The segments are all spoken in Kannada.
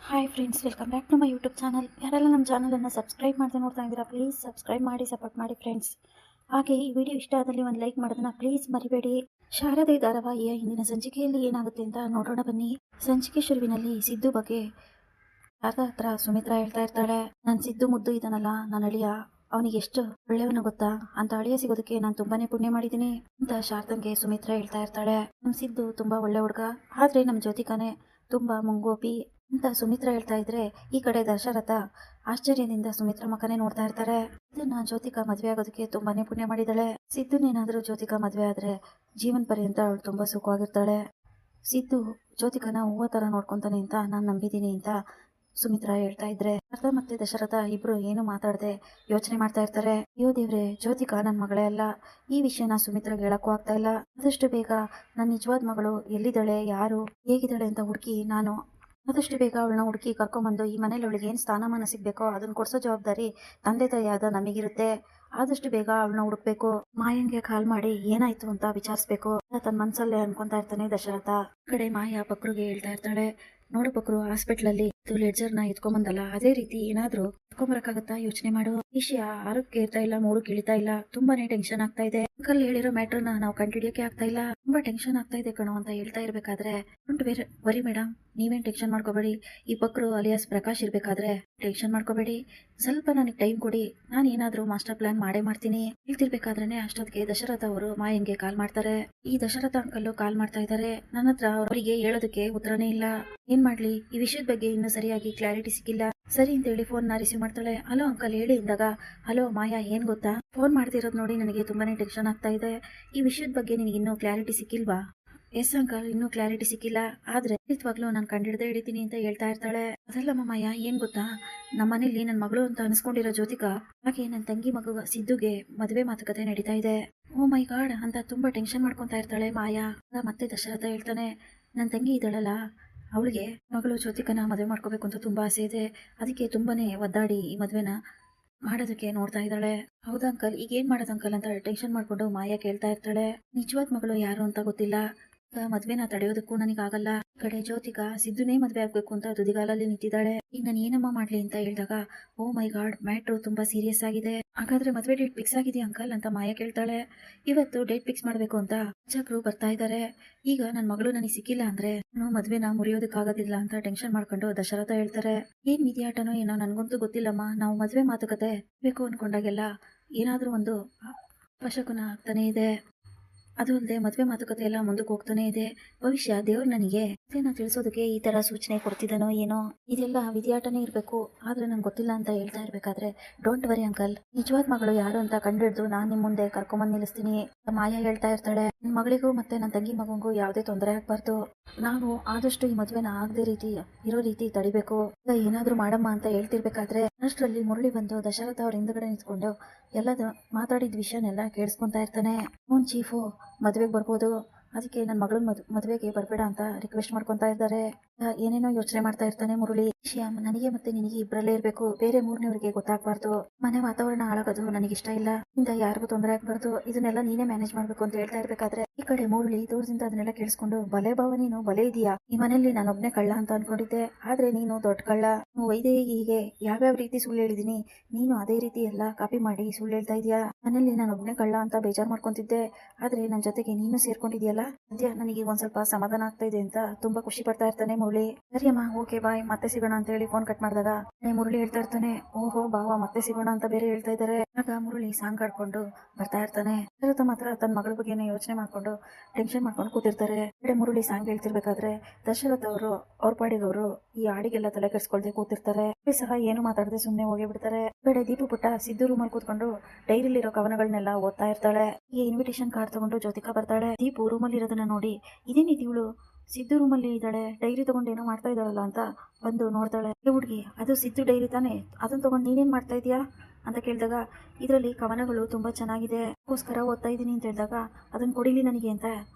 Hi friends, welcome back to my YouTube channel. ಯಾರೆಲ್ಲ ನಮ್ಮ ಚಾನಲನ್ನು ಸಬ್ಸ್ಕ್ರೈಬ್ ಮಾಡ್ತಾ ನೋಡ್ತಾ ಇದ್ದೀರಾ, ಪ್ಲೀಸ್ ಸಬ್ಸ್ಕ್ರೈಬ್ ಮಾಡಿ ಸಪೋರ್ಟ್ ಮಾಡಿ ಫ್ರೆಂಡ್ಸ್. ಹಾಗೆ ಈ ವಿಡಿಯೋ ಇಷ್ಟ ಆದಲ್ಲಿ ಒಂದು ಲೈಕ್ ಮಾಡೋದನ್ನ ಪ್ಲೀಸ್ ಮರಿಬೇಡಿ. ಶಾರದೆ ಧಾರಾವಾಹಿಯ ಇಂದಿನ ಸಂಚಿಕೆಯಲ್ಲಿ ಏನಾಗುತ್ತೆ ಅಂತ ನೋಡೋಣ ಬನ್ನಿ. ಸಂಚಿಕೆ ಶುರುವಿನಲ್ಲಿ ಸಿದ್ದು ಬಗ್ಗೆ ಶಾರದಾ ಹತ್ರ ಸುಮಿತ್ರಾ ಹೇಳ್ತಾ ಇರ್ತಾಳೆ, ನಾನು ಸಿದ್ದು ಮುದ್ದು ಇದ್ದಾನಲ್ಲ, ನನ್ನ ಅಳಿಯ, ಅವನಿಗೆ ಎಷ್ಟು ಒಳ್ಳೆಯವನು ಗೊತ್ತಾ, ಅಂತ ಅಳಿಯ ಸಿಗೋದಕ್ಕೆ ನಾನು ತುಂಬಾನೇ ಪುಣ್ಯ ಮಾಡಿದ್ದೀನಿ ಅಂತ ಶಾರದಂಗೆ ಸುಮಿತ್ರಾ ಹೇಳ್ತಾ ಇರ್ತಾಳೆ. ನಮ್ಮ ಸಿದ್ದು ತುಂಬಾ ಒಳ್ಳೆ ಹುಡುಗ, ಆದ್ರೆ ನಮ್ಮ ಜ್ಯೋತಿಕಾನೇ ತುಂಬಾ ಮುಂಗೋಪಿ ಅಂತ ಸುಮಿತ್ರಾ ಹೇಳ್ತಾ ಇದ್ರೆ, ಈ ಕಡೆ ದಶರಥ ಆಶ್ಚರ್ಯದಿಂದ ಸುಮಿತ್ರಾ ಮಕ್ಕನೇ ನೋಡ್ತಾ ಇರ್ತಾರೆ. ಇದನ್ನ ಜ್ಯೋತಿಕಾ ಮದ್ವೆ ಆಗೋದಕ್ಕೆ ತುಂಬಾನೇ ಪುಣ್ಯ ಮಾಡಿದಾಳೆ. ಸಿದ್ದುನೇನಾದ್ರೂ ಜ್ಯೋತಿಕಾ ಮದ್ವೆ ಆದ್ರೆ ಜೀವನ ಪರ್ಯಂತ ಅವಳು ತುಂಬಾ ಸುಖವಾಗಿರ್ತಾಳೆ. ಸಿದ್ದು ಜ್ಯೋತಿಕನ ಹೂವ ತರ ನೋಡ್ಕೊಂತಾನೆ ಅಂತ ನಾನು ನಂಬಿದ್ದೀನಿ ಅಂತ ಸುಮಿತ್ರಾ ಹೇಳ್ತಾ ಇದ್ರೆ, ಶಾರದಾ ಮತ್ತೆ ದಶರಥ ಇಬ್ರು ಏನು ಮಾತಾಡದೆ ಯೋಚನೆ ಮಾಡ್ತಾ ಇರ್ತಾರೆ. ಅಯ್ಯೋ ದೇವ್ರೆ, ಜ್ಯೋತಿಕಾ ನನ್ನ ಮಗಳೇ ಅಲ್ಲ, ಈ ವಿಷಯನ ಸುಮಿತ್ರಾಗೆ ಹೇಳಕ್ಕೂ ಆಗ್ತಾ ಇಲ್ಲ. ಆದಷ್ಟು ಬೇಗ ನನ್ನ ನಿಜವಾದ ಮಗಳು ಎಲ್ಲಿದ್ದಾಳೆ, ಯಾರು ಹೇಗಿದ್ದಾಳೆ ಅಂತ ಹುಡುಕಿ ನಾನು ಆದಷ್ಟು ಬೇಗ ಅವಳನ್ನ ಹುಡುಕಿ ಕರ್ಕೊಂಡ್ಬಂದು ಈ ಮನೇಲಿ ಅವಳಿಗೆ ಏನು ಸ್ಥಾನಮಾನ ಸಿಗ್ಬೇಕೋ ಅದನ್ನ ಕೊಡ್ಸೋ ಜವಾಬ್ದಾರಿ ತಂದೆ ತಾಯಿಯಾದ ನಮಗಿರುತ್ತೆ. ಆದಷ್ಟು ಬೇಗ ಅವಳನ್ನ ಹುಡುಕ್ಬೇಕು. ಮಾಯಂಗೆ ಕಾಲ್ ಮಾಡಿ ಏನಾಯ್ತು ಅಂತ ವಿಚಾರಿಸ್ಬೇಕು ತನ್ನ ಮನ್ಸಲ್ಲೇ ಅನ್ಕೊಂತಾ ಇರ್ತಾನೆ ದಶರಥ. ಕಡೆ ಮಾಯಾ ಬಕ್ರುಗೆ ಹೇಳ್ತಾ ಇರ್ತಾಳೆ, ನೋಡು ಬಕ್ರು, ಹಾಸ್ಪಿಟ್ಲಲ್ಲಿ ಲೆಡ್ಜರ್ನ ಎತ್ಕೊಂಬಂದಲ್ಲ, ಅದೇ ರೀತಿ ಏನಾದ್ರೂ ಎತ್ಕೊಂಬರಕ್ಕಾಗತ್ತಾ, ಯೋಚನೆ ಮಾಡು. ವಿಷಯ ಆರಕ್ಕೆ ಇರ್ತಾ ಇಲ್ಲ, ಮೂರಕ್ಕೆ ಇಳಿತಾ ಇಲ್ಲ, ತುಂಬಾನೇ ಟೆನ್ಷನ್ ಆಗ್ತಾ ಇದೆ. ಅಂಕಲ್ ಹೇಳಿರೋ ಮ್ಯಾಟ್ರನ್ನ ನಾವು ಕಂಡುಹಿಡಿಯೋಕೆ ಆಗ್ತಾ ಇಲ್ಲ, ತುಂಬಾ ಟೆನ್ಷನ್ ಆಗ್ತಾ ಇದೆ ಕಣೋ ಅಂತ ಹೇಳ್ತಾ ಇರ್ಬೇಕಾದ್ರೆ, ಡೋಂಟ್ ವರಿ ಮೇಡಮ್, ನೀವೇನ್ ಟೆನ್ಷನ್ ಮಾಡ್ಕೋಬೇಡಿ. ಈ ಬಕ್ರು ಅಲಿಯಾಸ್ ಪ್ರಕಾಶ್ ಇರ್ಬೇಕಾದ್ರೆ ಟೆನ್ಷನ್ ಮಾಡ್ಕೋಬೇಡಿ, ಸ್ವಲ್ಪ ನನಗೆ ಟೈಮ್ ಕೊಡಿ, ನಾನು ಏನಾದ್ರೂ ಮಾಸ್ಟರ್ ಪ್ಲಾನ್ ಮಾಡೇ ಮಾಡ್ತೀನಿ. ಹೇಳ್ತಿರ್ಬೇಕಾದ್ರೆ ಅಷ್ಟೊತ್ತಿಗೆ ದಶರಥ ಅವರು ಮಾಯಂಗೆ ಕಾಲ್ ಮಾಡ್ತಾರೆ. ಈ ದಶರಥ ಅಂಕಲ್ ಕಾಲ್ ಮಾಡ್ತಾ ಇದ್ದಾರೆ, ನನ್ನ ಹತ್ರ ಅವರಿಗೆ ಹೇಳೋದಕ್ಕೆ ಉತ್ತರನೇ ಇಲ್ಲ. ಏನ್ ಮಾಡ್ಲಿ, ಈ ವಿಷಯದ ಬಗ್ಗೆ ಇನ್ನೂ ಸರಿಯಾಗಿ ಕ್ಲಾರಿಟಿ ಸಿಕ್ಕಿಲ್ಲ. ಸರಿ ಅಂತ ಹೇಳಿ ಫೋನ್ ನ ರಿಸೀವ್ ಮಾಡ್ತಾಳೆ. ಹಲೋ ಅಂಕಲ್ ಹೇಳಿ ಇಂದಾಗ, ಹಲೋ ಮಾಯಾ, ಏನ್ ಗೊತ್ತಾ, ಫೋನ್ ಮಾಡ್ತಿರೋದು ನೋಡಿ ನನಗೆ ತುಂಬಾನೇ ಟೆನ್ಷನ್ ಆಗ್ತಾ ಇದೆ. ಈ ವಿಷಯದ ಬಗ್ಗೆ ನಿನಗೆ ಇನ್ನೂ ಕ್ಲಾರಿಟಿ ಸಿಕ್ಕಿಲ್ವಾ? ಎಸ್ ಅಂಕಲ್, ಇನ್ನೂ ಕ್ಲಾರಿಟಿ ಸಿಕ್ಕಿಲ್ಲ, ಆದ್ರೆ ಖಂಡಿತವಾಗ್ಲೂ ನಾನು ಕಂಡಿಡ್ದೇ ಹಿಡಿತೀನಿ ಅಂತ ಹೇಳ್ತಾ ಇರ್ತಾಳೆ. ಅದಲ್ಲಮ್ಮ ಮಾಯಾ, ಏನ್ ಗೊತ್ತಾ, ನಮ್ಮ ಮನೇಲಿ ನನ್ನ ಮಗಳು ಅಂತ ಅನ್ಸ್ಕೊಂಡಿರೋ ಜ್ಯೋತಿಕಾ ಹಾಗೆ ನನ್ನ ತಂಗಿ ಮಗು ಸಿದ್ದುಗೆ ಮದುವೆ ಮಾತುಕತೆ ನಡೀತಾ ಇದೆ. ಓ ಮೈ ಗಾಡ್ ಅಂತ ತುಂಬಾ ಟೆನ್ಷನ್ ಮಾಡ್ಕೊಂತಾ ಇರ್ತಾಳೆ ಮಾಯಾ. ಮತ್ತೆ ದಶರಥ ಹೇಳ್ತಾನೆ, ನನ್ನ ತಂಗಿ ಇದ್ದಾಳಲ್ಲ, ಅವಳಿಗೆ ಮಗಳು ಜ್ಯೋತಿಕನ ಮದುವೆ ಮಾಡ್ಕೋಬೇಕು ಅಂತ ತುಂಬಾ ಆಸೆ ಇದೆ. ಅದಕ್ಕೆ ತುಂಬಾನೇ ಒದ್ದಾಡಿ ಈ ಮದುವೆನ ಮಾಡೋದಕ್ಕೆ ನೋಡ್ತಾ ಇದ್ದಾಳೆ. ಹೌದಾ ಅಂಕಲ್, ಈಗ ಏನ್ ಮಾಡೋದು ಅಂಕಲ್ ಅಂತ ಟೆನ್ಷನ್ ಮಾಡ್ಕೊಂಡು ಮಾಯಾ ಕೇಳ್ತಾ ಇರ್ತಾಳೆ. ನಿಜವಾದ ಮಗಳು ಯಾರು ಅಂತ ಗೊತ್ತಿಲ್ಲ, ಮದ್ವೆನ ತಡೆಯೋದಕ್ಕೂ ನನಗಾಗಲ್ಲ. ಕಡೆ ಜ್ಯೋತಿಕಾ ಸಿದ್ದುನೇ ಮದ್ವೆ ಆಗ್ಬೇಕು ಅಂತ ತುದಿಗಾಲಲ್ಲಿ ನಿಂತಿದ್ದಾಳೆ. ಈಗ ನಾನು ಏನಮ್ಮ ಮಾಡ್ಲಿ ಅಂತ ಹೇಳಿದಾಗ, ಓ ಮೈ ಗಾಡ್, ಮ್ಯಾಟ್ರು ತುಂಬಾ ಸೀರಿಯಸ್ ಆಗಿದೆ. ಹಾಗಾದ್ರೆ ಮದ್ವೆ ಡೇಟ್ ಫಿಕ್ಸ್ ಆಗಿದೆಯಾ ಅಂಕಲ್ ಅಂತ ಮಾಯಾ ಕೇಳ್ತಾಳೆ. ಇವತ್ತು ಡೇಟ್ ಫಿಕ್ಸ್ ಮಾಡ್ಬೇಕು ಅಂತ ಅರ್ಚಕರು ಬರ್ತಾ ಇದ್ದಾರೆ. ಈಗ ನನ್ನ ಮಗಳು ನನಗೆ ಸಿಕ್ಕಿಲ್ಲ ಅಂದ್ರೆ ನಾನು ಮದ್ವೆನ ಮುರಿಯೋದಕ್ಕಾಗೋದಿಲ್ಲ ಅಂತ ಟೆನ್ಷನ್ ಮಾಡ್ಕೊಂಡು ದಶರಥ ಹೇಳ್ತಾರೆ. ಏನ್ ವಿಧಿಯಾಟನೋ ಏನೋ ನನ್ಗಂತೂ ಗೊತ್ತಿಲ್ಲಮ್ಮ, ನಾವು ಮದ್ವೆ ಮಾತುಕತೆ ಬೇಕು ಅನ್ಕೊಂಡಾಗೆಲ್ಲ ಏನಾದ್ರೂ ಒಂದು ಅಪಶಕುನ ಆಗ್ತಾನೆ ಇದೆ. ಅದು ಅಲ್ಲದೆ ಮದುವೆ ಮಾತುಕತೆ ಎಲ್ಲ ಮುಂದಕ್ಕೆ ಹೋಗ್ತಾನೆ ಇದೆ. ಭವಿಷ್ಯ ದೇವ್ರು ನನಗೆ ತಿಳಿಸೋದಕ್ಕೆ ಈ ತರ ಸೂಚನೆ ಕೊಡ್ತಿದ್ದಾನೋ ಏನೋ, ಇದೆಲ್ಲ ವಿಧಿಯಾಟನೇ ಇರ್ಬೇಕು, ಆದ್ರೆ ನಂಗೆ ಗೊತ್ತಿಲ್ಲ ಅಂತ ಹೇಳ್ತಾ ಇರ್ಬೇಕಾದ್ರೆ, ಡೋಂಟ್ ವರಿ ಅಂಕಲ್, ನಿಜವಾದ ಮಗಳು ಯಾರು ಅಂತ ಕಂಡಿಡ್ದು ನಾನ್ ನಿಮ್ ಮುಂದೆ ಕರ್ಕೊಂಬಂದ್ ನಿಲ್ಲಿಸ್ತೀನಿ. ಮಾಯಾ ಹೇಳ್ತಾ ಇರ್ತಾಳೆ, ನನ್ನ ಮಗಳಿಗೂ ಮತ್ತೆ ನನ್ನ ತಂಗಿ ಮಗುಗೂ ಯಾವುದೇ ತೊಂದರೆ ಆಗ್ಬಾರ್ದು, ನಾವು ಆದಷ್ಟು ಈ ಮದುವೆನ ಆಗದೆ ರೀತಿ ಇರೋ ರೀತಿ ತಡಿಬೇಕು, ಏನಾದ್ರೂ ಮಾಡಮ್ಮ ಅಂತ ಹೇಳ್ತಿರ್ಬೇಕಾದ್ರೆ ಅಷ್ಟರಲ್ಲಿ ಮುರಳಿ ಬಂದು ದಶರಥ ಅವ್ರ ಹಿಂದ್ಗಡೆ ನಿಂತ್ಕೊಂಡು ಎಲ್ಲದ ಮಾತಾಡಿದ ವಿಷಯನೆಲ್ಲ ಕೇಳಿಸ್ಕೊಂತಾ ಇರ್ತಾನೆ. ಚೀಫು ಮದ್ವೆಗೆ ಬರ್ಬೋದು, ಅದಕ್ಕೆ ನನ್ನ ಮಗಳ ಮದುವೆಗೆ ಬರ್ಬೇಡ ಅಂತ ರಿಕ್ವೆಸ್ಟ್ ಮಾಡ್ಕೊಂತಾ ಇದ್ದಾರೆ. ಏನೇನೋ ಯೋಚನೆ ಮಾಡ್ತಾ ಇರ್ತಾನೆ ಮುರಳಿ. ವಿಷಯ ನನಗೆ ಮತ್ತೆ ನಿನಗೆ ಇಬ್ಬರಲ್ಲೇ ಇರ್ಬೇಕು, ಬೇರೆ ಮೂರನೇವರಿಗೆ ಗೊತ್ತಾಗ್ಬಾರ್ದು, ಮನೆ ವಾತಾವರಣ ಹಾಳಾಗೋದು ನನಗಿಷ್ಟ ಇಲ್ಲ, ಇಂದ ಯಾರಿಗೂ ತೊಂದರೆ ಆಗ್ಬಾರ್ದು, ಇದನ್ನೆಲ್ಲ ನೀನೇ ಮ್ಯಾನೇಜ್ ಮಾಡ್ಬೇಕು ಅಂತ ಹೇಳ್ತಾ ಇರ್ಬೇಕಾದ್ರೆ ಈ ಕಡೆ ಮುರಳಿ ದೂರದಿಂದ ಅದನ್ನೆಲ್ಲ ಕೇಳಿಸ್ಕೊಂಡು, ಬಲೆ ಬಾವ ನೀನು ಬಲೆ ಇದೆಯಾ, ಈ ಮನೆಯಲ್ಲಿ ನಾನು ಒಬ್ನೇ ಕಳ್ಳ ಅಂತ ಅನ್ಕೊಂಡಿದ್ದೆ, ಆದ್ರೆ ನೀನು ದೊಡ್ಡ ಕಳ್ಳ, ವೈದೇಹಿಗೆ ಯಾವ್ಯಾವ ರೀತಿ ಸುಳ್ಳು ಹೇಳಿದೀನಿ ನೀನು ಅದೇ ರೀತಿ ಎಲ್ಲ ಕಾಪಿ ಮಾಡಿ ಸುಳ್ಳು ಹೇಳ್ತಾ ಇದೀಯಾ, ಮನೇಲಿ ನಾನು ಒಬ್ನೇ ಕಳ್ಳ ಅಂತ ಬೇಜಾರ್ ಮಾಡ್ಕೊಂತಿದ್ದೆ, ಆದ್ರೆ ನನ್ನ ಜೊತೆಗೆ ನೀನು ಸೇರ್ಕೊಂಡಿದ್ಯಲ್ಲ, ಸದ್ಯ ನನಗೆ ಒಂದ್ ಸ್ವಲ್ಪ ಸಮಾಧಾನ ಆಗ್ತಾ ಇದೆ ಅಂತ ತುಂಬಾ ಖುಷಿ ಪಡ್ತಾ ಇರ್ತಾನೆ ಮುರಳಿ. ಸರಿಯಮ್ಮ, ಓಕೆ ಬಾಯ್, ಮತ್ತೆ ಸಿಗೋಣ ಅಂತ ಹೇಳಿ ಫೋನ್ ಕಟ್ ಮಾಡಿದಾಗ ಮುರಳಿ ಹೇಳ್ತಾ ಇರ್ತಾನೆ, ಓಹೋ ಬಾವ ಮತ್ತೆ ಸಿಗೋಣ ಅಂತ ಬೇರೆ ಹೇಳ್ತಾ ಇದ್ದಾರೆ. ಆಗ ಮುರಳಿ ಸಾಂಗ್ ಆಡ್ಕೊಂಡು ಬರ್ತಾ ಇರ್ತಾನೆ. ದಶರಥ ಮಾತ್ರ ತನ್ನ ಮಗಳ ಬಗ್ಗೆ ಯೋಚನೆ ಮಾಡ್ಕೊಂಡು ಟೆನ್ಷನ್ ಮಾಡ್ಕೊಂಡು ಕೂತಿರ್ತಾರೆ. ಕಡೆ ಮುರಳಿ ಸಾಂಗ್ ಹೇಳ್ತಿರ್ಬೇಕಾದ್ರೆ ದಶರಥ ಅವರು ಅವ್ರ ಪಾಡಿಗವರು ಈ ಹಾಡಿಗೆಲ್ಲ ತಲೆ ಕೆಡಿಸ್ಕೊಳ್ದೆ ಕೂತಿರ್ತಾರೆ. ಸಹ ಏನು ಮಾತಾಡದೆ ಸುಮ್ನೆ ಹೋಗಿ ಬಿಡ್ತಾರೆ. ಕಡೆ ದೀಪು ಪುಟ್ಟ ಸಿದ್ದು ರೂಮಲ್ಲಿ ಕೂತ್ಕೊಂಡು ಡೈರಿಲಿರೋ ಕವನಗಳನ್ನೆಲ್ಲ ಓದ್ತಾ ಇರ್ತಾಳೆ. ಈ ಇನ್ವಿಟೇಷನ್ ಕಾರ್ಡ್ ತಗೊಂಡು ಜ್ಯೋತಿಕಾ ಬರ್ತಾಳೆ. ದೀಪು ರೂಮಲ್ಲಿ ಇರೋದನ್ನ ನೋಡಿ, ಇದೇನಿದ್ ಇವಳು ಸಿದ್ದು ರೂಮಲ್ಲಿ ಇದ್ದಾಳೆ, ಡೈರಿ ತಗೊಂಡು ಏನೋ ಮಾಡ್ತಾ ಇದ್ದಾಳಲ್ಲ ಅಂತ ಬಂದು ನೋಡ್ತಾಳೆ. ಹುಡುಗಿ, ಅದು ಸಿದ್ದು ಡೈರಿ ತಾನೆ, ಅದನ್ನ ತಗೊಂಡು ನೀನೇನ್ ಮಾಡ್ತಾ ಇದೀಯಾ ಅಂತ ಕೇಳಿದಾಗ, ಇದರಲ್ಲಿ ಕವನಗಳು ತುಂಬಾ ಚೆನ್ನಾಗಿದೆ, ಅದಕ್ಕೋಸ್ಕರ ಓದ್ತಾ ಇದೀನಿ ಅಂತ ಹೇಳಿದಾಗ, ಅದನ್ನ ಕೊಡಿಲಿ ನನಗೆ ಅಂತ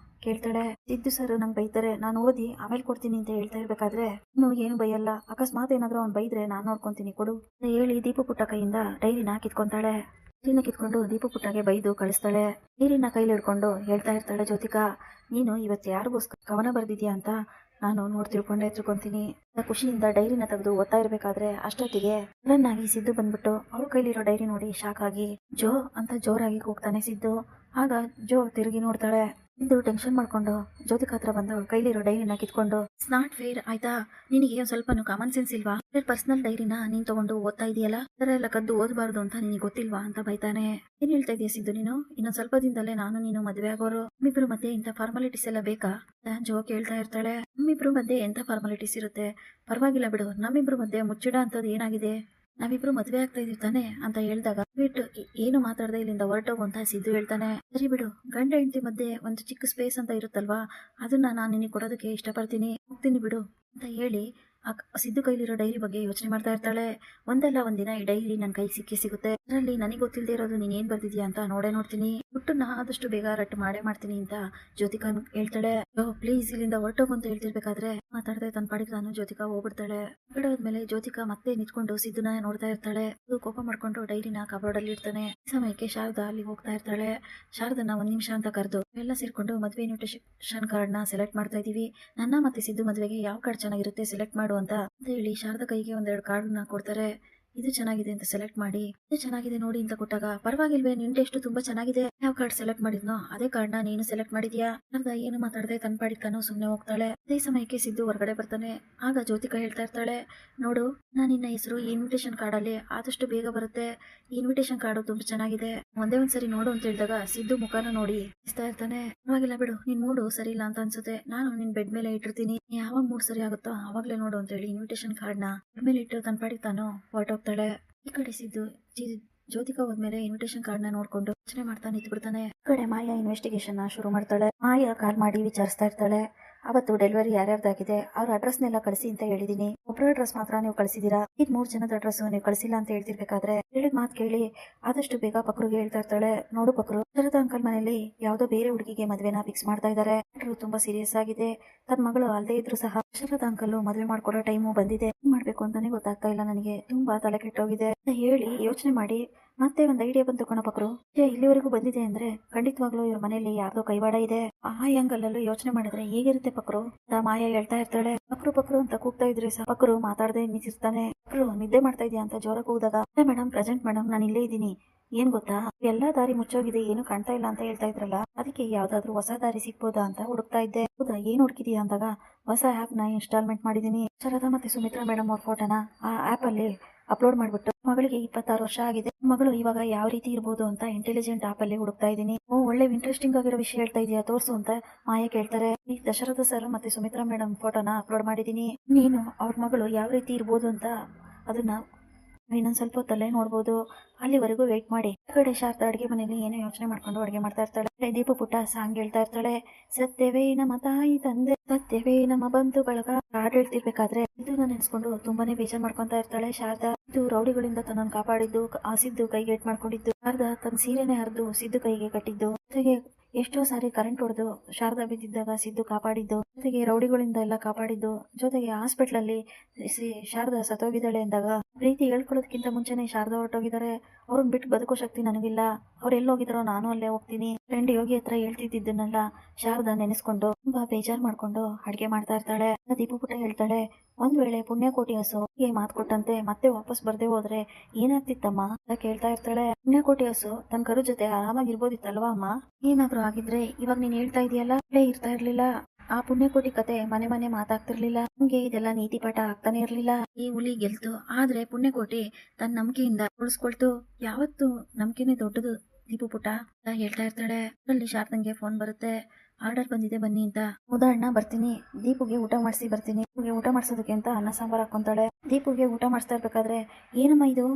ಕೇಳ್ತಾಳೆ. ಸಿದ್ದು ಸರ್ ನಂಗೆ ಬೈತಾರೆ, ನಾನು ಓದಿ ಆಮೇಲೆ ಕೊಡ್ತೀನಿ ಅಂತ ಹೇಳ್ತಾ ಇರ್ಬೇಕಾದ್ರೆ, ಇನ್ನು ಏನು ಬೈಯಲ್ಲ, ಅಕಸ್ಮಾತ್ ಏನಾದ್ರೂ ಅವ್ನು ಬೈದ್ರೆ ನಾನ್ ನೋಡ್ಕೊಂತೀನಿ ಕೊಡು ಅಂತ ಹೇಳಿ ದೀಪು ಪುಟ್ಟ ಕೈಯಿಂದ ಡೈರಿನ ಕಿತ್ಕೊಂತಾಳೆ. ಡೈರಿನ ಕಿತ್ಕೊಂಡು ದೀಪು ಪುಟ್ಟಗೆ ಬೈದು ಕಳಿಸ್ತಾಳೆ. ಡೈರಿನ ಕೈಲಿ ಹಿಡ್ಕೊಂಡು ಹೇಳ್ತಾ ಇರ್ತಾಳೆ ಜ್ಯೋತಿಕಾ, ನೀನು ಇವತ್ತು ಯಾರಿಗೋಸ್ಕರ ಕವನ ಬರ್ದಿದ್ಯಾ ಅಂತ ನಾನು ನೋಡಿ ತಿಳ್ಕೊಂತೀನಿ. ಖುಷಿಯಿಂದ ಡೈರಿನ ತೆಗೆದು ಓದ್ತಾ ಇರಬೇಕಾದ್ರೆ ಅಷ್ಟೊತ್ತಿಗೆ ಸಡನ್ನಾಗಿ ಸಿದ್ದು ಬಂದ್ಬಿಟ್ಟು ಅವಳ ಕೈಲಿರೋ ಡೈರಿ ನೋಡಿ ಶಾಕ್ ಆಗಿ ಜೋ ಅಂತ ಜೋರಾಗಿ ಕೂಗ್ತಾನೆ ಸಿದ್ದು. ಆಗ ಜೋ ತಿರುಗಿ ನೋಡ್ತಾಳೆ. ಸಿದ್ದು ಟೆನ್ಷನ್ ಮಾಡ್ಕೊಂಡು ಜ್ಯೋತಿಕಾ ಹತ್ರ ಬಂದು ಕೈಲಿರೋ ಡೈರಿನ ಕಿತ್ಕೊಂಡು ಸ್ನಾಟ್ ಫೇರ್ ಆಯ್ತಾ, ನಿನಗೆ ಒಂದ್ ಸ್ವಲ್ಪನೂ ಕಾಮನ್ ಸೆನ್ಸ್ ಇಲ್ವಾ? ಪರ್ಸನಲ್ ಡೈರಿನ ನೀನ್ ತಗೊಂಡು ಓದ್ತಾ ಇದೆಯಲ್ಲ, ಅದರ ಎಲ್ಲ ಕದ್ದು ಓದಬಾರ್ದು ಅಂತ ನಿನಗೆ ಗೊತ್ತಿಲ್ವಾ ಅಂತ ಬೈತಾನೆ. ಏನ್ ಹೇಳ್ತಾ ಇದೀಯ ಸಿದ್ದು ನೀನು? ಇನ್ನೊಂದ್ ಸ್ವಲ್ಪ ದಿನದಲ್ಲೇ ನಾನು ನೀನು ಮದ್ವೆ ಆಗೋರು, ನಮ್ಮಿಬ್ರು ಮಧ್ಯೆ ಇಂಥ ಫಾರ್ಮಾಲಿಟೀಸ್ ಎಲ್ಲ ಬೇಕಾ ಅಂತ ಜೋ ಕೇಳ್ತಾ ಇರ್ತಾಳೆ. ನಮ್ಮಿಬ್ರು ಮಧ್ಯೆ ಎಂತ ಫಾರ್ಮಾಲಿಟೀಸ್ ಇರುತ್ತೆ? ಪರವಾಗಿಲ್ಲ ಬಿಡು, ನಮ್ಮಿಬ್ರು ಮಧ್ಯೆ ಮುಚ್ಚಿಡ ಅಂತದ್ ಏನಾಗಿದೆ? ನಾವಿಬ್ರು ಮದ್ವೆ ಆಗ್ತಾ ಇದೀವಿ ತಾನೆ ಅಂತ ಹೇಳಿದಾಗ ಬಿಟ್ಟು ಏನು ಮಾತಾಡದೆ ಇಲ್ಲಿಂದ ಹೊರಟೋಗು ಅಂತ ಸಿದ್ದು ಹೇಳ್ತಾನೆ. ಸರಿ ಬಿಡು, ಗಂಡ ಹೆಂಡತಿ ಮಧ್ಯೆ ಒಂದು ಚಿಕ್ಕ ಸ್ಪೇಸ್ ಅಂತ ಇರುತ್ತಲ್ವಾ, ಅದನ್ನ ನಾನು ನಿನಗೆ ಕೊಡೋದಕ್ಕೆ ಇಷ್ಟಪಡ್ತೀನಿ, ಹೋಗ್ತೀನಿ ಬಿಡು ಅಂತ ಹೇಳಿ ಸಿದ್ದು ಕೈಲಿರೋ ಡೈರಿ ಬಗ್ಗೆ ಯೋಚನೆ ಮಾಡ್ತಾ ಇರ್ತಾಳೆ. ಒಂದಲ್ಲ ಒಂದಿನ ಈ ಡೈರಿ ನನ್ನ ಕೈಗೆ ಸಿಗುತ್ತೆ. ಅದರಲ್ಲಿ ನನಗೆ ಗೊತ್ತಿಲ್ಲದೆ ಇರೋದು ನೀನ್ ಏನ್ ಬರ್ದಿದ್ಯಾ ಅಂತ ನೋಡ್ತೀನಿ, ಹುಟ್ಟನ್ನ ಆದಷ್ಟು ಬೇಗ ರಟ್ಟು ಮಾಡ್ತೀನಿ ಅಂತ ಜ್ಯೋತಿಕಾ ಹೇಳ್ತಾಳೆ. ಪ್ಲೀಸ್ ಇಲ್ಲಿಂದ ಹೊರಟೋಗು ಅಂತ ಹೇಳ್ತಿರ್ಬೇಕಾದ್ರೆ ಮಾತಾಡದೆ ತನ್ನ ಪಾಡಿಗೆ ನಾನು ಜ್ಯೋತಿಕಾ ಹೋಗ್ಬಿಡ್ತಾಳೆ. ಹೊರಡೋದ್ಮೇಲೆ ಜ್ಯೋತಿಕಾ ಮತ್ತೆ ನಿಂತ್ಕೊಂಡು ಸಿದ್ದುನ ನೋಡ್ತಾ ಇರ್ತಾಳೆ. ಕೋಪ ಮಾಡ್ಕೊಂಡು ಡೈರಿನ ಕಬೋರ್ಡ್ ಅಲ್ಲಿ ಇಡ್ತಾನೆ. ಈ ಸಮಯಕ್ಕೆ ಶಾರದಾ ಅಲ್ಲಿ ಹೋಗ್ತಾ ಇರ್ತಾಳೆ. ಶಾರದನ್ನ 1 ನಿಮಿಷ ಅಂತ ಕರೆದು ಎಲ್ಲ ಸೇರ್ಕೊಂಡು ಮದ್ವೆ ಇನ್ವಿಟೇಷನ್ ಕಾರ್ಡ್ ನ ಸೆಲೆಕ್ಟ್ ಮಾಡ್ತಾ ಇದೀವಿ, ನನ್ನ ಮತ್ತೆ ಸಿದ್ದು ಮದ್ವೆಗೆ ಯಾವ ಕಾರ್ಡ್ ಚೆನ್ನಾಗಿರುತ್ತೆ ಸೆಲೆಕ್ಟ್ ಮಾಡು ಅಂತ ಹೇಳಿ ಶಾರದಾ ಕೈಗೆ 1-2 ಕಾರ್ಡ್ನ ಕೊಡ್ತಾರೆ. ಇದು ಚೆನ್ನಾಗಿದೆ ಅಂತ ಸೆಲೆಕ್ಟ್ ಮಾಡಿ, ಇದು ಚೆನ್ನಾಗಿದೆ ನೋಡಿ ಅಂತ ಕೊಟ್ಟಾಗ ಪರವಾಗಿಲ್ವೇ ನಿನ್ ಟೇಸ್ಟ್ ತುಂಬಾ ಚೆನ್ನಾಗಿದೆ, ಯಾವ ಕಾರ್ಡ್ ಸೆಲೆಕ್ಟ್ ಮಾಡಿದ್ನೋ ಅದೇ ಕಾರ್ಡ್ನ ನೀನು ಸೆಲೆಕ್ಟ್ ಮಾಡಿದ್ಯಾ. ಶಾರದಾ ಏನು ಮಾತಾಡದೆ ತನ್ನ ಪಾಡಿಗೆ ತಾನು ಸುಮ್ನೆ ಹೋಗ್ತಾಳೆ. ಅದೇ ಸಮಯಕ್ಕೆ ಸಿದ್ದು ಹೊರಗಡೆ ಬರ್ತಾನೆ. ಆಗ ಜ್ಯೋತಿಕಾ ಹೇಳ್ತಾ ಇರ್ತಾಳೆ, ನೋಡು ನಾನು ನಿನ್ನ ಹೆಸರು ಇನ್ವಿಟೇಷನ್ ಕಾರ್ಡ್ ಅಲ್ಲಿ ಆದಷ್ಟು ಬೇಗ ಬರುತ್ತೆ, ಇನ್ವಿಟೇಷನ್ ಕಾರ್ಡ್ ತುಂಬಾ ಚೆನ್ನಾಗಿದೆ, ಒಂದೇ ಒಂದ್ಸರಿ ನೋಡು ಅಂತ ಹೇಳಿದಾಗ ಸಿದ್ದು ಮುಖನ ನೋಡಿ ಇಸ್ತಾ ಇರ್ತಾನೆ. ಪರವಾಗಿಲ್ಲ ಬಿಡು, ನಿನ್ ಮೂಡು ಸರಿ ಇಲ್ಲ ಅಂತ ಅನ್ಸುತ್ತೆ, ನಾನು ನಿನ್ ಬೆಡ್ ಮೇಲೆ ಇಟ್ಟಿರ್ತೀನಿ, ಯಾವಾಗ ಮೂಡ್ ಸರಿ ಆಗುತ್ತೋ ಅವಾಗ್ಲೇ ನೋಡು ಅಂತ ಹೇಳಿ ಇನ್ವಿಟೇಷನ್ ಕಾರ್ಡ್ ನ ಬೆಡ್ ಮೇಲೆ ಇಟ್ಟು ತನ್ನ ಪಾಡಿಗೆ ತಾನು ಹೊರಟೋಗ್ತಾಳೆ. ಈ ಕಡೆ ಸಿದ್ದು ಜ್ಯೋತಿಕಾ ಹೋದ್ಮೇಲೆ ಇನ್ವಿಟೇಷನ್ ಕಾರ್ಡ್ ನ ನೋಡ್ಕೊಂಡು ಯೋಚನೆ ಮಾಡ್ತಾ ನಿಂತ್ಬಿಡ್ತಾನೆ. ಈ ಕಡೆ ಮಾಯಾ ಇನ್ವೆಸ್ಟಿಗೇಷನ್ ನ ಶುರು ಮಾಡ್ತಾಳೆ. ಮಾಯಾ ಕಾಲ್ ಮಾಡಿ ವಿಚಾರಿಸ್ತಾ ಇರ್ತಾಳೆ, ಅವತ್ತು ಡೆಲಿವರಿ ಯಾರ್ಯಾರ್ದಾಗಿದೆ ಅವ್ರ ಅಡ್ರೆಸ್ನೆಲ್ಲ ಕಳಿಸಿ ಅಂತ ಹೇಳಿದೀನಿ, ಒಬ್ಬರ ಅಡ್ರೆಸ್ ಮಾತ್ರ ನೀವು ಕಳಿಸಿದೀರಾ, ಇದ್ 3 ಜನದ ಅಡ್ರೆಸ್ ನೀವು ಕಳಿಸಿಲ್ಲ ಅಂತ ಹೇಳ್ತಿರ್ಬೇಕಾದ್ರೆ ಹೇಳಿದ ಮಾತು ಕೇಳಿ ಆದಷ್ಟು ಬೇಗ ಪಕ್ರುಗೆ ಹೇಳ್ತಾ ಇರ್ತಾಳೆ. ನೋಡು ಪಕ್ರು, ಶರತ್ ಅಂಕಲ್ ಮನೇಲಿ ಯಾವ್ದೋ ಬೇರೆ ಹುಡುಗಿಗೆ ಮದ್ವೆನ ಫಿಕ್ಸ್ ಮಾಡ್ತಾ ಇದ್ದಾರೆ, ತುಂಬಾ ಸೀರಿಯಸ್ ಆಗಿದೆ, ತನ್ನ ಮಗಳು ಅಲ್ಲದೆ ಇದ್ರು ಸಹ ಶರತ್ ಅಂಕಲ್ ಮದ್ವೆ ಮಾಡ್ಕೊಡೋ ಟೈಮು ಬಂದಿದೆ, ಏನ್ ಮಾಡ್ಬೇಕು ಅಂತಾನೆ ಗೊತ್ತಾಗ್ತಾ ಇಲ್ಲ, ನನಗೆ ತುಂಬಾ ತಲೆ ಕೆಟ್ಟೋಗಿದೆ ಅಂತ ಹೇಳಿ ಯೋಚನೆ ಮಾಡಿ ಮತ್ತೆ ಒಂದ್ ಐಡಿಯಾ ಬಂತು ಕಣಪಕ್ರು, ಇಲ್ಲಿವರೆಗೂ ಬಂದಿದೆ ಅಂದ್ರೆ ಖಂಡಿತವಾಗ್ಲೂ ಇವ್ರ ಮನೇಲಿ ಯಾರ್ದೋ ಕೈವಾಡ ಇದೆ, ಆ ಆಂಗಲ್ ಅಲ್ಲೂ ಯೋಚನೆ ಮಾಡಿದ್ರೆ ಹೇಗಿರುತ್ತೆ ಪಕ್ರು ಅಂತ ಮಾಯಾ ಹೇಳ್ತಾ ಇರ್ತಾಳೆ. ಪಕ್ರು ಅಂತ ಕೂಗ್ತಾ ಇದ್ರೆ ಸಹ ಪಕ್ರು ಮಾತಾಡದೆ ನಿಂತಿರ್ತಾನೆ. ಪಕ್ರು ನಿದ್ದೆ ಮಾಡ್ತಾ ಇದೆಯಾ ಅಂತ ಜೋರ ಕೂದಾಗ ಮೇಡಮ್ ಪ್ರೆಸೆಂಟ್ ಮೇಡಮ್ ನಾನು ಇಲ್ಲೇ ಇದ್ದೀನಿ, ಏನ್ ಗೊತ್ತಾ ಎಲ್ಲಾ ದಾರಿ ಮುಚ್ಚೋಗಿದೆ, ಏನು ಕಾಣ್ತಾ ಇಲ್ಲ ಅಂತ ಹೇಳ್ತಾ ಇದ್ರಲ್ಲ, ಅದಕ್ಕೆ ಯಾವ್ದಾದ್ರು ಹೊಸ ದಾರಿ ಸಿಗ್ಬೋದಾ ಅಂತ ಹುಡುಕ್ತಾ ಇದ್ದೆ. ಹೌದಾ, ಏನ್ ಹುಡುಕಿದೀಯ ಅಂದಾಗ ಹೊಸ ಆಪ್ ನ ಇನ್ಸ್ಟಾಲ್ಮೆಂಟ್ ಮಾಡಿದೀನಿ, ಶಾರದಾ ಮತ್ತೆ ಸುಮಿತ್ರಾ ಮೇಡಮ್ ಅವ್ರ ಫೋಟೋನ ಆ ಆಪ್ ಅಲ್ಲಿ ಅಪ್ಲೋಡ್ ಮಾಡ್ಬಿಟ್ಟು ಮಗಳಿಗೆ 26 ವರ್ಷ ಆಗಿದೆ, ಮಗಳು ಇವಾಗ ಯಾವ ರೀತಿ ಇರ್ಬೋದು ಅಂತ ಇಂಟೆಲಿಜೆಂಟ್ ಆಪ್ ಅಲ್ಲಿ ಹುಡುಕ್ತಾ ಇದ್ದೀನಿ. ಒಳ್ಳೆ ಇಂಟ್ರೆಸ್ಟಿಂಗ್ ಆಗಿರೋ ವಿಷಯ ಹೇಳ್ತಾ ಇದೀಯಾ, ತೋರ್ಸು ಅಂತ ಮಾಯಾ ಕೇಳ್ತಾರೆ. ಈ ದಶರಥ ಸರ್ ಮತ್ತೆ ಸುಮಿತ್ರಾ ಮೇಡಮ್ ಫೋಟೋನ ಅಪ್ಲೋಡ್ ಮಾಡಿದೀನಿ, ನೀನು ಅವ್ರ ಮಗಳು ಯಾವ ರೀತಿ ಇರ್ಬೋದು ಅಂತ ಅದನ್ನ ಇನ್ನೊಂದ್ ಸ್ವಲ್ಪ ಹೊತ್ತಲ್ಲೇ ನೋಡ್ಬೋದು, ಅಲ್ಲಿವರೆಗೂ ವೇಟ್ ಮಾಡಿ. ಈ ಕಡೆ ಶಾರದಾ ಅಡ್ಗೆ ಮನೇಲಿ ಏನೋ ಯೋಚನೆ ಮಾಡ್ಕೊಂಡು ಅಡ್ಗೆ ಮಾಡ್ತಾ ಇರ್ತಾಳೆ. ದೀಪು ಪುಟ್ಟ ಸಾಂಗ್ ಹೇಳ್ತಾ ಇರ್ತಾಳೆ. ಸತ್ಯವೇ ನಮ್ಮ ತಾಯಿ ತಂದೆ, ಸತ್ಯವೇ ನಮ್ಮ ಬಂಧು ಬಳಗ ಹಾಡು ಹೇಳ್ತಿರ್ಬೇಕಾದ್ರೆ ಇದನ್ನ ನೆನ್ಸ್ಕೊಂಡು ತುಂಬಾನೇ ಬೇಜಾರ್ ಮಾಡ್ಕೊಂತಾ ಇರ್ತಾಳೆ ಶಾರದಾ. ಇದು ರೌಡಿಗಳಿಂದ ತನ್ನನ್ನು ಕಾಪಾಡಿದ್ದು ಆ ಸಿದ್ದು ಕೈಗೆ ಏಟ್ ಮಾಡ್ಕೊಂಡಿದ್ದು, ಶಾರದಾ ತನ್ನ ಸೀರೆನೆ ಹರಿದು ಸಿದ್ದು ಕೈಗೆ ಕಟ್ಟಿದ್ದು, ಜೊತೆಗೆ ಎಷ್ಟೋ ಸಾರಿ ಕರೆಂಟ್ ಹೊಡೆದು ಶಾರದಾ ಬಿದ್ದಿದ್ದಾಗ ಸಿದ್ದು ಕಾಪಾಡಿದ್ದು, ಜೊತೆಗೆ ರೌಡಿಗಳಿಂದ ಎಲ್ಲ ಕಾಪಾಡಿದ್ದು, ಜೊತೆಗೆ ಹಾಸ್ಪಿಟ್ಲ್ ಅಲ್ಲಿ ಶಾರದಾ ಸತ್ತೋಗಿದ್ದಾಳೆ ಅಂದಾಗ ಪ್ರೀತಿ ಹೇಳ್ಕೊಳ್ಳೋದಕ್ಕಿಂತ ಮುಂಚೆನೆ ಶಾರದಾ ಹೊರಟೋಗಿದ್ದಾರೆ, ಅವ್ರನ್ನ ಬಿಟ್ಟು ಬದುಕೋ ಶಕ್ತಿ ನನಗಿಲ್ಲ, ಅವ್ರು ಎಲ್ಲೋಗಿದಾರೋ ನಾನು ಅಲ್ಲೇ ಹೋಗ್ತೀನಿ, ಫ್ರೆಂಡ್ ಯೋಗಿ ಹತ್ರ ಹೇಳ್ತಿದ್ದನ್ನೆಲ್ಲ ಶಾರದಾ ನೆನೆಸ್ಕೊಂಡು ತುಂಬಾ ಬೇಜಾರ್ ಮಾಡ್ಕೊಂಡು ಅಡ್ಗೆ ಮಾಡ್ತಾ ಇರ್ತಾಳೆ. ದೀಪು ಪುಟ್ಟ ಹೇಳ್ತಾಳೆ, ಒಂದ್ ವೇಳೆ ಪುಣ್ಯಕೋಟಿ ಹಸು ಮಾತು ಕೊಟ್ಟಂತೆ ಮತ್ತೆ ವಾಪಸ್ ಬರ್ದೇ ಹೋದ್ರೆ ಏನಾಗ್ತಿತ್ತಮ್ಮ ಅಂತ ಕೇಳ್ತಾ ಇರ್ತಾಳೆ. ಪುಣ್ಯಕೋಟಿ ಹಸು ತನ್ನ ಕರು ಜೊತೆ ಆರಾಮಾಗಿರ್ಬೋದಿತ್ತಲ್ವಾ ಅಮ್ಮ, ಏನಾದ್ರೂ ಆಗಿದ್ರೆ ಇವಾಗ ನೀನ್ ಹೇಳ್ತಾ ಇದೆಯಲ್ಲ ಇರ್ತಾ ಇರ್ಲಿಲ್ಲ, ಆ ಪುಣ್ಯಕೋಟಿ ಕತೆ ಮನೆ ಮನೆ ಮಾತಾಗ್ತಿರ್ಲಿಲ್ಲ, ನಮ್ಗೆ ಇದೆಲ್ಲ ನೀತಿ ಪಾಠ ಆಗ್ತಾನೆ ಇರ್ಲಿಲ್ಲ, ಈ ಹುಲಿ ಗೆಲ್ತು ಆದ್ರೆ ಪುಣ್ಯಕೋಟಿ ತನ್ನ ನಂಬಿಕೆಯಿಂದ ಉಳಿಸ್ಕೊಳ್ತು, ಯಾವತ್ತು ನಂಬಿಕೆನೆ ದೊಡ್ಡದು ದೀಪು ಪುಟ ಅಂತ ಹೇಳ್ತಾ ಇರ್ತಾಳೆ. ಅಲ್ಲಿ ಶಾರದಂಗೆ ಫೋನ್ ಬರುತ್ತೆ, ಆರ್ಡರ್ ಬಂದಿದೆ ಬನ್ನಿ ಅಂತ. ಉದಾಹರಣೆ ಬರ್ತೀನಿ, ದೀಪುಗೆ ಊಟ ಮಾಡಿಸಿ ಬರ್ತೀನಿ, ಊಟ ಮಾಡ್ಸೋದಕ್ಕೆ ಅಂತ ಅನ್ನ ಸಾಂಬಾರ್ ಹಾಕೊಂತಾಳೆ. ದೀಪುಗೆ ಊಟ ಮಾಡಿಸ್ತಾ ಇರ್ಬೇಕಾದ್ರೆ ಏನಮ್ಮ ಇದು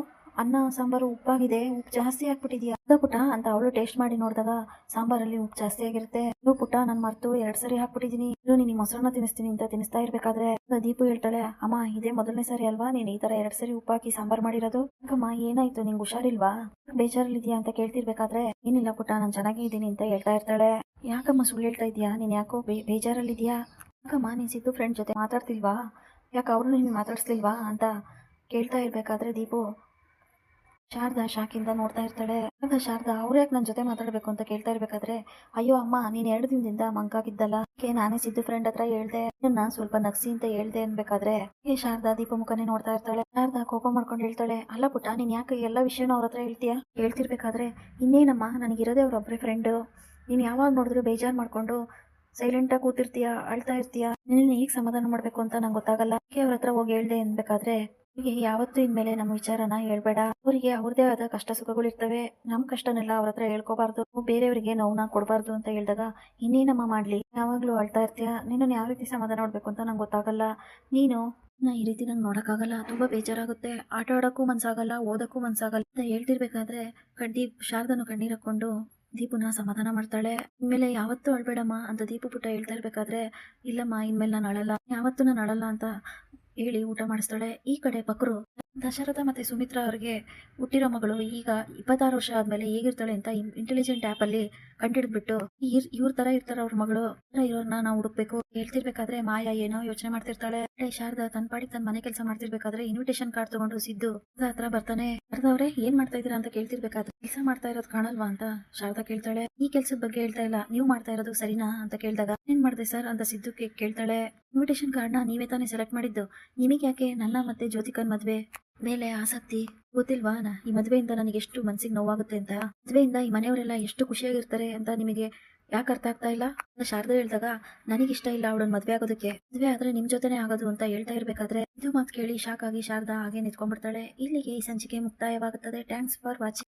ಅನ್ನ ಸಾಂಬಾರು ಉಪ್ಪಾಗಿದೆ, ಉಪ್ಪು ಜಾಸ್ತಿ ಹಾಕ್ಬಿಟ್ಟಿದ್ಯಾ ಪುಟ ಅಂತ ಅವಳು ಟೇಸ್ಟ್ ಮಾಡಿ ನೋಡಿದಾಗ ಸಾಂಬಾರಲ್ಲಿ ಉಪ್ಪು ಜಾಸ್ತಿ ಆಗಿರುತ್ತೆ. ಪುಟ್ಟ ನಾನು ಮರ್ತು 2 ಸರಿ ಹಾಕ್ಬಿಟ್ಟಿದೀನಿ, ನಿನಗೆ ಮೊಸರನ್ನ ತಿನ್ನಿಸ್ತೀನಿ ಅಂತ ತಿನ್ನಿಸ್ತಾ ಇರ್ಬೇಕಾದ್ರೆ ದೀಪು ಹೇಳ್ತಾಳೆ, ಅಮ್ಮ ಇದೇ ಮೊದಲನೇ ಸರಿ ಅಲ್ವಾ ನೀನ್ ಈ ತರ 2 ಸರಿ ಉಪ್ಪು ಹಾಕಿ ಸಾಂಬಾರ್ ಮಾಡಿರೋದು, ಅಮ್ಮ ಏನಾಯ್ತು ನಿಂಗೆ ಹುಷಾರಿಲ್ವಾ, ಬೇಜಾರಲ್ಲಿದ್ಯಾ ಅಂತ ಕೇಳ್ತಿರ್ಬೇಕಾದ್ರೆ ಏನಿಲ್ಲ ಪುಟ್ಟ ನಾನು ಚೆನ್ನಾಗೇ ಇದ್ದೀನಿ ಅಂತ ಹೇಳ್ತಾ ಇರ್ತಾಳೆ. ಯಾಕಮ್ಮ ಸುಳ್ಳು ಹೇಳ್ತಾ ಇದೀಯಾ, ನೀನ್ ಯಾಕೋ ಬೇಜಾರಲ್ಲಿದ್ಯಾ, ಯಾಕಮ್ಮ ನೀನ್ ಸಿದ್ದು ಫ್ರೆಂಡ್ ಜೊತೆ ಮಾತಾಡ್ತಿಲ್ವಾ, ಯಾಕೆ ಅವ್ರು ನೀನ್ ಮಾತಾಡ್ಸ್ಲಿಲ್ವಾ ಅಂತ ಕೇಳ್ತಾ ಇರ್ಬೇಕಾದ್ರೆ ದೀಪು ಶಾರದಾ ಶಾಕಿಂದ ನೋಡ್ತಾ ಇರ್ತಾಳೆ. ಆಗ ಶಾರದಾ ಅವ್ರು ಯಾಕೆ ನನ್ನ ಜೊತೆ ಮಾತಾಡ್ಬೇಕು ಅಂತ ಕೇಳ್ತಾ ಇರ್ಬೇಕಾದ್ರೆ, ಅಯ್ಯೋ ಅಮ್ಮ ನೀನ್ 2 ದಿನದಿಂದ ಮಂಕಾಗಿದ್ದಲ್ಲ, ಅದಕ್ಕೆ ನಾನೇ ಸಿದ್ದು ಫ್ರೆಂಡ್ ಹತ್ರ ಹೇಳ್ದೆ, ನನ್ನ ಸ್ವಲ್ಪ ನಗ್ಸಿ ಅಂತ ಹೇಳ್ದೆ ಅನ್ಬೇಕಾದ್ರೆ ಈ ಶಾರದಾ ದೀಪ ಮುಖನೇ ನೋಡ್ತಾ ಇರ್ತಾಳೆ. ಶಾರದಾ ಕೋಪ ಮಾಡ್ಕೊಂಡು ಹೇಳ್ತಾಳೆ, ಅಲ್ಲ ಪುಟ್ಟ ನೀನ್ ಯಾಕೆ ಎಲ್ಲ ವಿಷಯನೂ ಅವ್ರ ಹತ್ರ ಹೇಳ್ತೀಯಾ? ಹೇಳ್ತಿರ್ಬೇಕಾದ್ರೆ ಇನ್ನೇನಮ್ಮ ನನಗಿರೋದೇ ಅವ್ರೊಬ್ರೆ ಫ್ರೆಂಡು, ನೀನ್ ಯಾವಾಗ ನೋಡಿದ್ರು ಬೇಜಾರ್ ಮಾಡ್ಕೊಂಡು ಸೈಲೆಂಟಾಗಿ ಕೂತಿರ್ತೀಯ, ಅಳ್ತಾ ಇರ್ತೀಯ, ನಿನ್ನ ಹೇಗೆ ಸಮಾಧಾನ ಮಾಡಬೇಕು ಅಂತ ನಂಗೆ ಗೊತ್ತಾಗಲ್ಲ, ಅದಕ್ಕೆ ಅವ್ರ ಹತ್ರ ಹೋಗಿ ಹೇಳ್ದೆ ಅನ್ಬೇಕಾದ್ರೆ, ಹೀಗೆ ಯಾವತ್ತೂ ಇನ್ಮೇಲೆ ನಮ್ಮ ವಿಚಾರನ ಹೇಳ್ಬೇಡ, ಅವರಿಗೆ ಅವ್ರದೇ ಆದ ಕಷ್ಟ ಸುಖಗಳು ಇರ್ತವೆ, ನಮ್ಮ ಕಷ್ಟನೆಲ್ಲ ಅವ್ರ ಹತ್ರ ಹೇಳ್ಕೋಬಾರ್ದು, ಬೇರೆಯವರಿಗೆ ನೋವನ್ನ ಕೊಡಬಾರ್ದು ಅಂತ ಹೇಳಿದಾಗ, ಇನ್ನೇನಮ್ಮ ಮಾಡ್ಲಿ, ಯಾವಾಗ್ಲೂ ಅಳ್ತಾ ಇರ್ತೀಯ, ನಿನ್ನನ್ನು ಯಾವ ರೀತಿ ಸಮಾಧಾನ ಮಾಡ್ಬೇಕು ಅಂತ ನಂಗೆ ಗೊತ್ತಾಗಲ್ಲ, ನೀನು ಈ ರೀತಿ ನಂಗೆ ನೋಡೋಕ್ಕಾಗಲ್ಲ, ತುಂಬಾ ಬೇಜಾರಾಗುತ್ತೆ, ಆಟ ಆಡೋಕ್ಕೂ ಮನ್ಸಾಗಲ್ಲ, ಓದಕ್ಕೂ ಮನ್ಸಾಗಲ್ಲ ಅಂತ ಹೇಳ್ತಿರ್ಬೇಕಾದ್ರೆ ಶಾರದನು ಕಣ್ಣೀರ್ ಹಾಕೊಂಡು ದೀಪುನ ಸಮಾಧಾನ ಮಾಡ್ತಾಳೆ. ಇನ್ಮೇಲೆ ಯಾವತ್ತೂ ಅಳ್ಬೇಡಮ್ಮ ಅಂತ ದೀಪು ಪುಟ್ಟ ಹೇಳ್ತಾ ಇರ್ಬೇಕಾದ್ರೆ, ಇಲ್ಲಮ್ಮ ಇನ್ಮೇಲೆ ನಾನು ಅಳಲ್ಲ, ಯಾವತ್ತೂ ನಾನು ಅಳಲ್ಲ ಅಂತ ಹೇಳಿ ಊಟ ಮಾಡಿಸ್ತಾಳೆ. ಈ ಕಡೆ ಬಕ್ರು ದಶರಥ ಮತ್ತೆ ಸುಮಿತ್ರಾ ಅವರಿಗೆ ಹುಟ್ಟಿರೋ ಮಗಳು ಈಗ 26 ವರ್ಷ ಆದ್ಮೇಲೆ ಹೇಗಿರ್ತಾಳೆ ಅಂತ ಇಂಟೆಲಿಜೆಂಟ್ ಆ್ಯಪ್ ಅಲ್ಲಿ ಕಂಡಿಡ್ಬಿಟ್ಟು ಇವ್ರ ತರ ಇರ್ತಾರ ಅವ್ರ ಮಗಳು ಇರೋರ್ನ ನಾವು ಹುಡುಕ್ಬೇಕು ಹೇಳ್ತಿರ್ಬೇಕಾದ್ರೆ ಮಾಯಾ ಏನೋ ಯೋಚನೆ ಮಾಡ್ತಿರ್ತಾಳೆ. ಶಾರದಾ ತನ್ನ ಪಾಡಿಗೆ ತನ್ನ ಮನೆ ಕೆಲಸ ಮಾಡ್ತಿರ್ಬೇಕಾದ್ರೆ ಇನ್ವಿಟೇಷನ್ ಕಾರ್ಡ್ ತಗೊಂಡು ಸಿದ್ದು ಹತ್ರ ಬರ್ತಾನೆ. ಶಾರದವ್ರೆ ಏನ್ ಮಾಡ್ತಾ ಇದೀರಾ ಅಂತ ಕೇಳ್ತಿರ್ಬೇಕಾದ್ರೆ, ಕೆಲಸ ಮಾಡ್ತಾ ಇರೋದು ಕಾಣಲ್ವಾ ಅಂತ ಶಾರದಾ ಕೇಳ್ತಾಳೆ. ಈ ಕೆಲ್ಸದ ಬಗ್ಗೆ ಹೇಳ್ತಾ ಇಲ್ಲ, ನೀವು ಮಾಡ್ತಾ ಇರೋದು ಸರಿನಾ ಅಂತ ಕೇಳಿದಾಗ, ಏನ್ ಮಾಡಿದೆ ಸರ್ ಅಂತ ಸಿದ್ದು ಕೇಳ್ತಾಳೆ. ಇನ್ವಿಟೇಷನ್ ಕಾರ್ಡ್ನ ನೀವೇ ತಾನೇ ಸೆಲೆಕ್ಟ್ ಮಾಡಿದ್ದು, ನಿಮಗೆ ಯಾಕೆ ನನ್ನ ಮತ್ತೆ ಜ್ಯೋತಿಕನ್ ಮದ್ವೆ ಮೇಲೆ ಆಸಕ್ತಿ? ಗೊತ್ತಿಲ್ವಾ ಈ ಮದ್ವೆಯಿಂದ ನನಗೆ ಎಷ್ಟು ಮನ್ಸಿಗೆ ನೋವಾಗುತ್ತೆ ಅಂತ, ಮದ್ವೆಯಿಂದ ಈ ಮನೆಯವರೆಲ್ಲ ಎಷ್ಟು ಖುಷಿಯಾಗಿರ್ತಾರೆ ಅಂತ ನಿಮಗೆ ಯಾಕೆ ಅರ್ಥ ಆಗ್ತಾ ಇಲ್ಲ ಅಂತ ಶಾರದಾ ಹೇಳಿದಾಗ, ನನಗಿಷ್ಟ ಇಲ್ಲ ಅವಳನ್ನ ಮದ್ವೆ ಆಗೋದಕ್ಕೆ, ಮದ್ವೆ ಆದ್ರೆ ನಿಮ್ ಜೊತೆನೆ ಆಗೋದು ಅಂತ ಹೇಳ್ತಾ ಇರ್ಬೇಕಾದ್ರೆ ಇದು ಮಾತು ಕೇಳಿ ಶಾಕ್ ಆಗಿ ಶಾರದಾ ಹಾಗೆ ನಿಂತ್ಕೊಂಡ್ಬಿಡ್ತಾಳೆ. ಇಲ್ಲಿಗೆ ಈ ಸಂಚಿಕೆ ಮುಕ್ತಾಯವಾಗುತ್ತದೆ. Thanks for watching.